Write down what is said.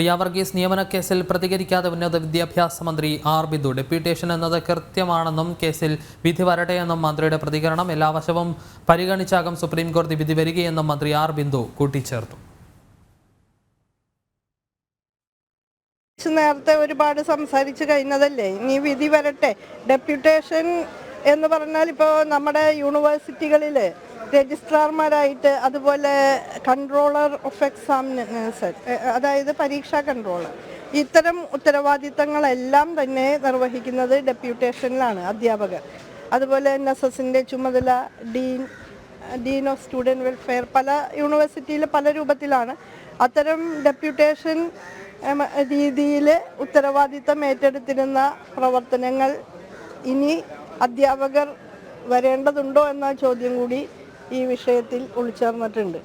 പ്രിയ വർഗീസ് നിയമന കേസിൽ പ്രതികരിക്കാതെ ഉന്നത വിദ്യാഭ്യാസ മന്ത്രി ആർ ബിന്ദു. ഡെപ്യൂട്ടേഷൻ എന്നത് കൃത്യമാണെന്നും കേസിൽ വിധി വരട്ടെയെന്നും മന്ത്രിയുടെ പ്രതികരണം. എല്ലാ വശവും പരിഗണിച്ചാകും സുപ്രീംകോടതി വിധി വരികയെന്നും മന്ത്രി ആർ ബിന്ദു കൂട്ടിച്ചേർത്തു. നേരത്തെ ഒരുപാട് സംസാരിച്ചു കഴിഞ്ഞതല്ലേ, ഇനി വിധി വരട്ടെ. ഡെപ്യൂട്ടേഷൻ എന്ന് പറഞ്ഞാൽ ഇപ്പോൾ നമ്മുടെ യൂണിവേഴ്സിറ്റികളിൽ രജിസ്ട്രാർമാരായിട്ട്, അതുപോലെ കൺട്രോളർ ഓഫ് എക്സാമിനേഴ്സ്, അതായത് പരീക്ഷാ കൺട്രോളർ, ഇത്തരം ഉത്തരവാദിത്തങ്ങളെല്ലാം തന്നെ നിർവഹിക്കുന്നത് ഡെപ്യൂട്ടേഷനിലാണ് അധ്യാപകർ. അതുപോലെ NSSന്റെ ചുമതല ഡീൻ ഓഫ് സ്റ്റുഡൻറ് വെൽഫെയർ, പല യൂണിവേഴ്സിറ്റിയിൽ പല രൂപത്തിലാണ്. അത്തരം ഡെപ്യൂട്ടേഷൻ രീതിയിൽ ഉത്തരവാദിത്തം ഏറ്റെടുത്തിരുന്ന പ്രവർത്തനങ്ങൾ ഇനി അധ്യാപകർ വരേണ്ടതുണ്ടോ എന്ന ചോദ്യം കൂടി ഈ വിഷയത്തിൽ ഉൾച്ചേർന്നിട്ടുണ്ട്.